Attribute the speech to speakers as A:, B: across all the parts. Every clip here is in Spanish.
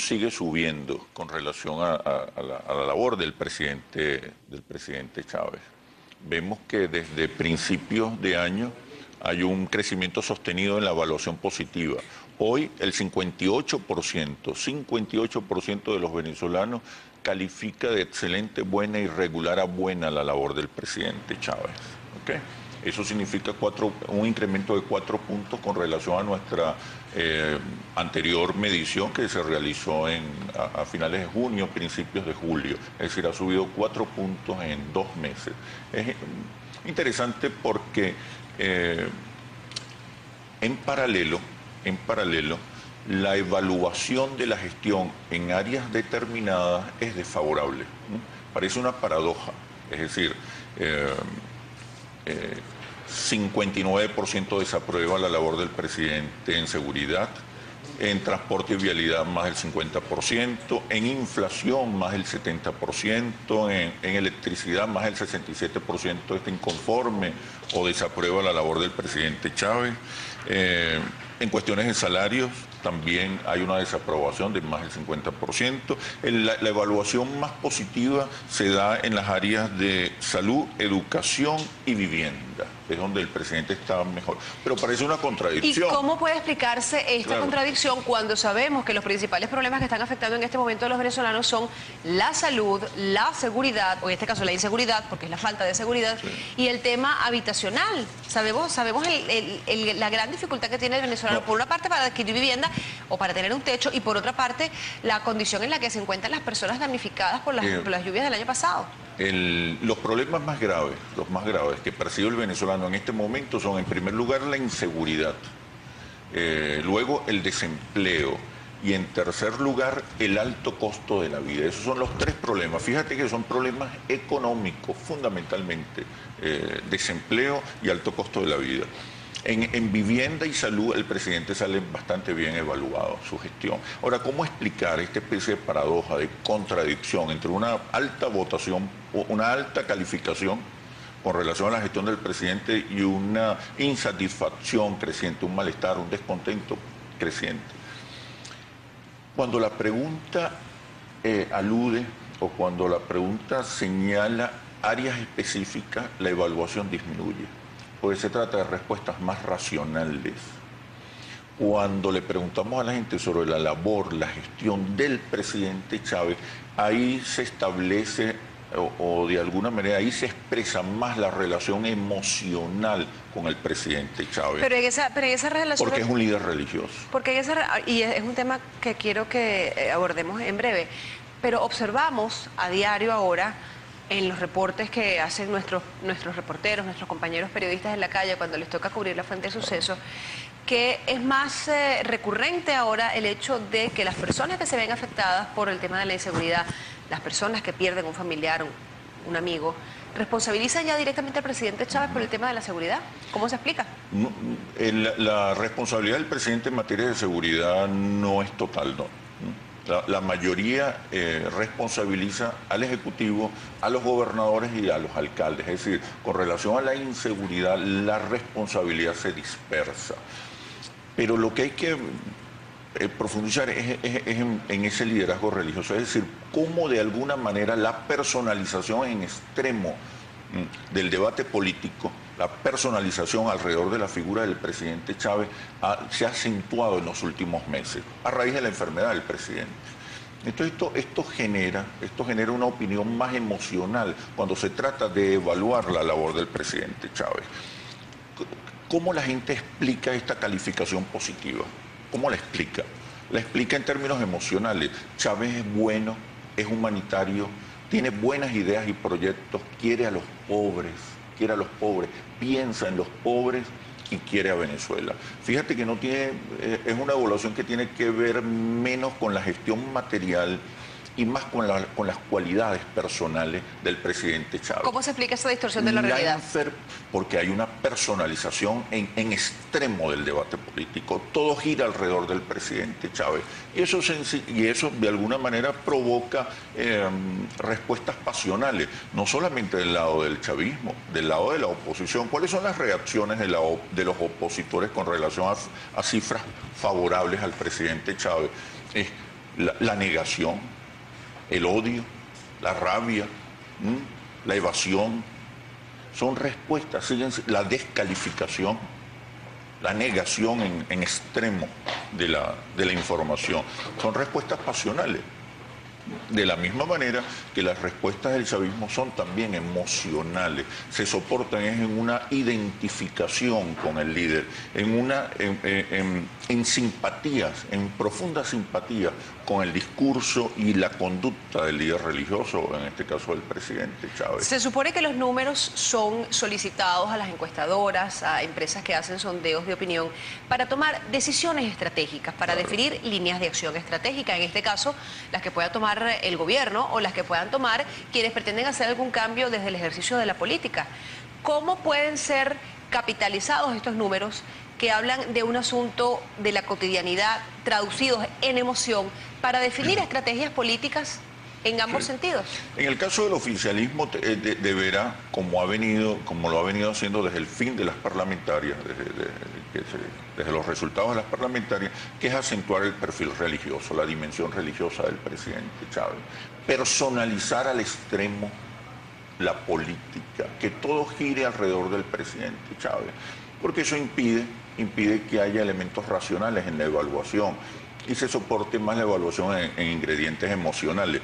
A: sigue subiendo con relación a la labor del presidente Chávez. Vemos que desde principios de año hay un crecimiento sostenido en la evaluación positiva. Hoy el 58% de los venezolanos califica de excelente, buena y regular a buena la labor del presidente Chávez. ¿Okay? Eso significa un incremento de 4 puntos con relación a nuestra anterior medición que se realizó a finales de junio, principios de julio. Es decir, ha subido 4 puntos en 2 meses. Es interesante porque en paralelo, la evaluación de la gestión en áreas determinadas es desfavorable. Parece una paradoja. Es decir, 59% desaprueba la labor del presidente en seguridad, en transporte y vialidad más del 50%, en inflación más del 70%, en electricidad más del 67% está inconforme o desaprueba la labor del presidente Chávez. En cuestiones de salarios también hay una desaprobación de más del 50%. La evaluación más positiva se da en las áreas de salud, educación y vivienda. Es donde el presidente está mejor. Pero parece una contradicción.
B: ¿Y cómo puede explicarse esta contradicción cuando sabemos que los principales problemas que están afectando en este momento a los venezolanos son la salud, la seguridad, o en este caso la inseguridad, porque es la falta de seguridad, y el tema habitacional? Sabemos la gran dificultad que tiene el venezolano, por una parte para adquirir vivienda o para tener un techo, y por otra parte la condición en la que se encuentran las personas damnificadas por las lluvias del año pasado.
A: Los problemas más graves que percibe el venezolano en este momento son, en primer lugar, la inseguridad, luego el desempleo y, en tercer lugar, el alto costo de la vida. Esos son los 3 problemas. Fíjate que son problemas económicos, fundamentalmente, desempleo y alto costo de la vida. En vivienda y salud el presidente sale bastante bien evaluado, su gestión. Ahora, ¿cómo explicar esta especie de paradoja, de contradicción entre una alta votación, una alta calificación con relación a la gestión del presidente y una insatisfacción creciente, un malestar, un descontento creciente? Cuando la pregunta alude o cuando la pregunta señala áreas específicas, la evaluación disminuye, porque se trata de respuestas más racionales. Cuando le preguntamos a la gente sobre la labor, la gestión del presidente Chávez, ahí se establece o de alguna manera ahí se expresa más la relación emocional con el presidente Chávez.
B: Pero en esa relación...
A: Porque es un líder religioso.
B: Y es un tema que quiero que abordemos en breve, pero observamos a diario ahora, en los reportes que hacen nuestros reporteros, nuestros compañeros periodistas en la calle cuando les toca cubrir la fuente de sucesos, que es más recurrente ahora el hecho de que las personas que se ven afectadas por el tema de la inseguridad, las personas que pierden un familiar, un amigo, responsabilizan ya directamente al presidente Chávez por el tema de la seguridad. ¿Cómo se explica?
A: La responsabilidad del presidente en materia de seguridad no es total, no. La mayoría responsabiliza al Ejecutivo, a los gobernadores y a los alcaldes. Es decir, con relación a la inseguridad, la responsabilidad se dispersa. Pero lo que hay que profundizar es en ese liderazgo religioso. Es decir, cómo de alguna manera la personalización en extremo del debate político, la personalización alrededor de la figura del presidente Chávez se ha acentuado en los últimos meses a raíz de la enfermedad del presidente. Entonces esto genera una opinión más emocional cuando se trata de evaluar la labor del presidente Chávez. ¿Cómo la gente explica esta calificación positiva? ¿Cómo la explica? La explica en términos emocionales. Chávez es bueno, es humanitario, tiene buenas ideas y proyectos, quiere a los pobres, piensa en los pobres y quiere a Venezuela. Fíjate que es una evaluación que tiene que ver menos con la gestión material y más con las cualidades personales del presidente Chávez.
B: ¿Cómo se explica esa distorsión de la realidad?
A: Porque hay una personalización en extremo del debate político. Todo gira alrededor del presidente Chávez. Y eso de alguna manera provoca respuestas pasionales, no solamente del lado del chavismo, del lado de la oposición. ¿Cuáles son las reacciones de los opositores con relación a cifras favorables al presidente Chávez? la negación, el odio, la rabia, la evasión, son respuestas, la descalificación, la negación en extremo de la información, son respuestas pasionales. De la misma manera que las respuestas del chavismo son también emocionales, se soportan en una identificación con el líder, en simpatías, en profunda simpatía con el discurso y la conducta del líder religioso, en este caso del presidente Chávez.
B: Se supone que los números son solicitados a las encuestadoras, a empresas que hacen sondeos de opinión, para tomar decisiones estratégicas, para definir líneas de acción estratégica, en este caso las que pueda tomar el gobierno o las que puedan tomar quienes pretenden hacer algún cambio desde el ejercicio de la política. ¿Cómo pueden ser capitalizados estos números que hablan de un asunto de la cotidianidad, traducidos en emoción, para definir estrategias políticas en ambos sentidos?
A: En el caso del oficialismo deberá, como lo ha venido haciendo desde el fin de las parlamentarias, desde los resultados de las parlamentarias, que es acentuar el perfil religioso, la dimensión religiosa del presidente Chávez. Personalizar al extremo la política, que todo gire alrededor del presidente Chávez, porque eso impide que haya elementos racionales en la evaluación y se soporte más la evaluación en ingredientes emocionales.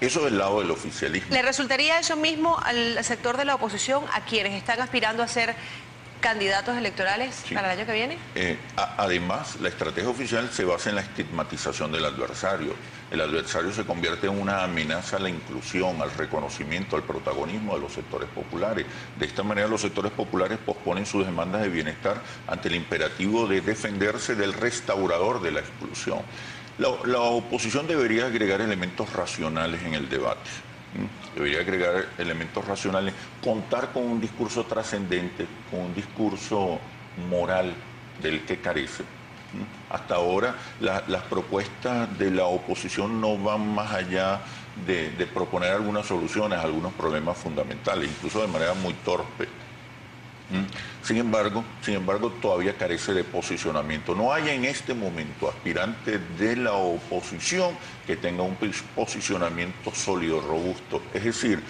A: Eso del lado del oficialismo.
B: ¿Le resultaría eso mismo al sector de la oposición, a quienes están aspirando a ser candidatos electorales para el año que viene?
A: Además, la estrategia oficial se basa en la estigmatización del adversario. El adversario se convierte en una amenaza a la inclusión, al reconocimiento, al protagonismo de los sectores populares. De esta manera, los sectores populares posponen sus demandas de bienestar ante el imperativo de defenderse del restaurador de la exclusión. La oposición debería agregar elementos racionales en el debate. Debería agregar elementos racionales, contar con un discurso trascendente, con un discurso moral del que carece. Hasta ahora las propuestas de la oposición no van más allá de proponer algunas soluciones a algunos problemas fundamentales, incluso de manera muy torpe. Sin embargo, todavía carece de posicionamiento. No hay en este momento aspirante de la oposición que tenga un posicionamiento sólido, robusto, es decir,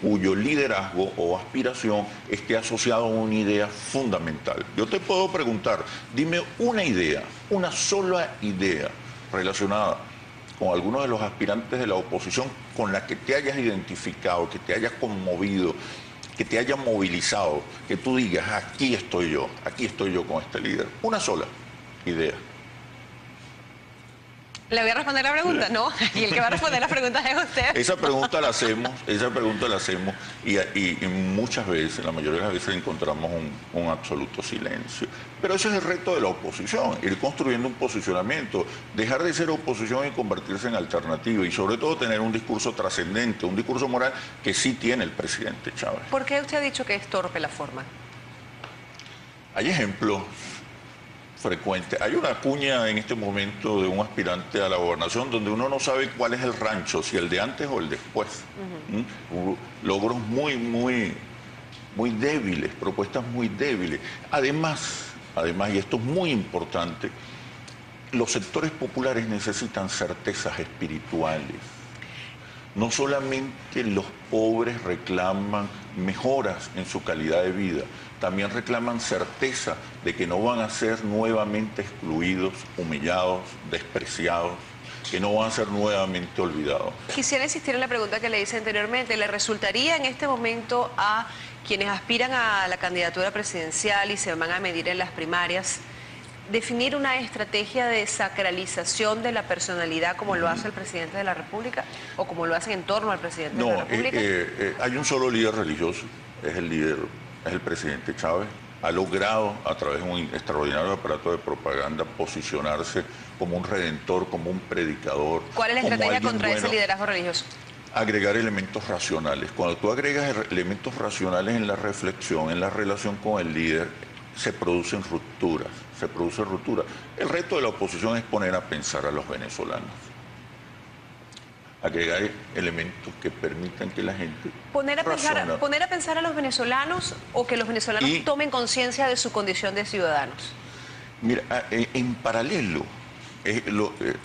A: cuyo liderazgo o aspiración esté asociado a una idea fundamental. Yo te puedo preguntar, dime una idea, una sola idea relacionada con algunos de los aspirantes de la oposición con la que te hayas identificado, que te hayas conmovido, que te haya movilizado, que tú digas, aquí estoy yo con este líder. Una sola idea.
B: ¿Le voy a responder la pregunta? No, y el que va a responder la pregunta es usted.
A: Esa pregunta la hacemos y muchas veces, la mayoría de las veces encontramos un absoluto silencio. Pero ese es el reto de la oposición, ir construyendo un posicionamiento, dejar de ser oposición y convertirse en alternativa y sobre todo tener un discurso trascendente, un discurso moral que sí tiene el presidente Chávez.
B: ¿Por qué usted ha dicho que es torpe la forma?
A: Hay ejemplos frecuente. Hay una cuña en este momento de un aspirante a la gobernación donde uno no sabe cuál es el rancho, si el de antes o el después. Logros muy débiles, propuestas muy débiles. Además, y esto es muy importante, los sectores populares necesitan certezas espirituales. No solamente los pobres reclaman mejoras en su calidad de vida, también reclaman certeza de que no van a ser nuevamente excluidos, humillados, despreciados, que no van a ser nuevamente olvidados.
B: Quisiera insistir en la pregunta que le hice anteriormente. ¿Le resultaría en este momento a quienes aspiran a la candidatura presidencial y se van a medir en las primarias definir una estrategia de sacralización de la personalidad como lo hace el presidente de la República o como lo hacen en torno al presidente de la República?
A: Hay un solo líder religioso, es el presidente Chávez. Ha logrado a través de un extraordinario aparato de propaganda posicionarse como un redentor, como un predicador.
B: ¿Cuál es la estrategia contra ese liderazgo religioso?
A: Agregar elementos racionales. Cuando tú agregas elementos racionales en la reflexión, en la relación con el líder, se producen rupturas. El reto de la oposición es poner a pensar a los venezolanos. Agregar elementos que permitan que la gente
B: poner a pensar a los venezolanos o que los venezolanos tomen conciencia de su condición de ciudadanos.
A: Mira, en paralelo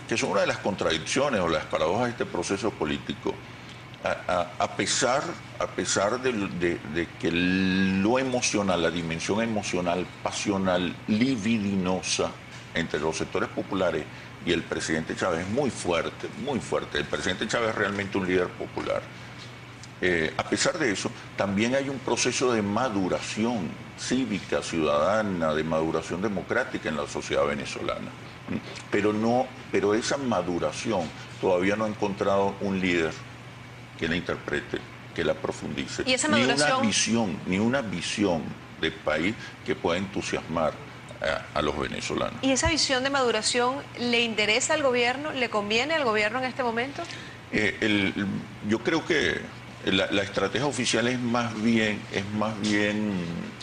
A: que son una de las contradicciones o las paradojas de este proceso político. A pesar de que lo emocional, la dimensión emocional, pasional, libidinosa entre los sectores populares y el presidente Chávez es muy fuerte, muy fuerte. El presidente Chávez es realmente un líder popular. A pesar de eso, también hay un proceso de maduración cívica, ciudadana, de maduración democrática en la sociedad venezolana. Pero esa maduración todavía no ha encontrado un líder que la interprete, que la profundice.
B: ¿Y esa maduración?
A: Ni una visión de país que pueda entusiasmar a los venezolanos.
B: ¿Y esa visión de maduración le interesa al gobierno? ¿Le conviene al gobierno en este momento?
A: Yo creo que la estrategia oficial es más bien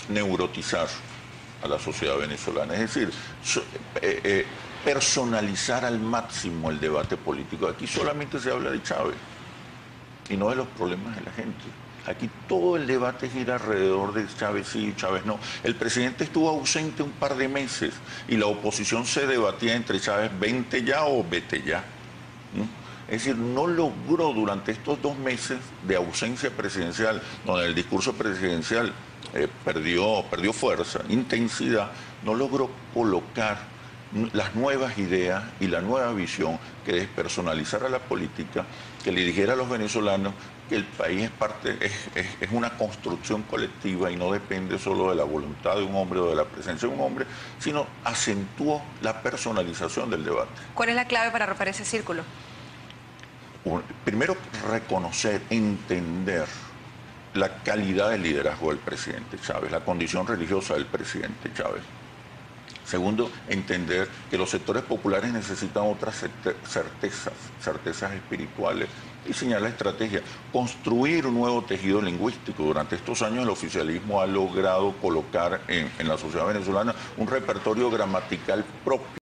A: neurotizar a la sociedad venezolana, es decir, personalizar al máximo el debate político. Aquí solamente se habla de Chávez y no de los problemas de la gente. Aquí todo el debate gira alrededor de Chávez sí y Chávez no. El presidente estuvo ausente un par de meses y la oposición se debatía entre Chávez, vente ya o vete ya. Es decir, no logró durante estos 2 meses de ausencia presidencial, donde el discurso presidencial perdió fuerza, intensidad, no logró colocar las nuevas ideas y la nueva visión que despersonalizara la política, que le dijera a los venezolanos que el país es una construcción colectiva y no depende solo de la voluntad de un hombre o de la presencia de un hombre, sino acentuó la personalización del debate.
B: ¿Cuál es la clave para romper ese círculo?
A: Primero, reconocer, entender la calidad del liderazgo del presidente Chávez, la condición religiosa del presidente Chávez. Segundo, entender que los sectores populares necesitan otras certezas espirituales. Y señala estrategia, construir un nuevo tejido lingüístico. Durante estos años el oficialismo ha logrado colocar en la sociedad venezolana un repertorio gramatical propio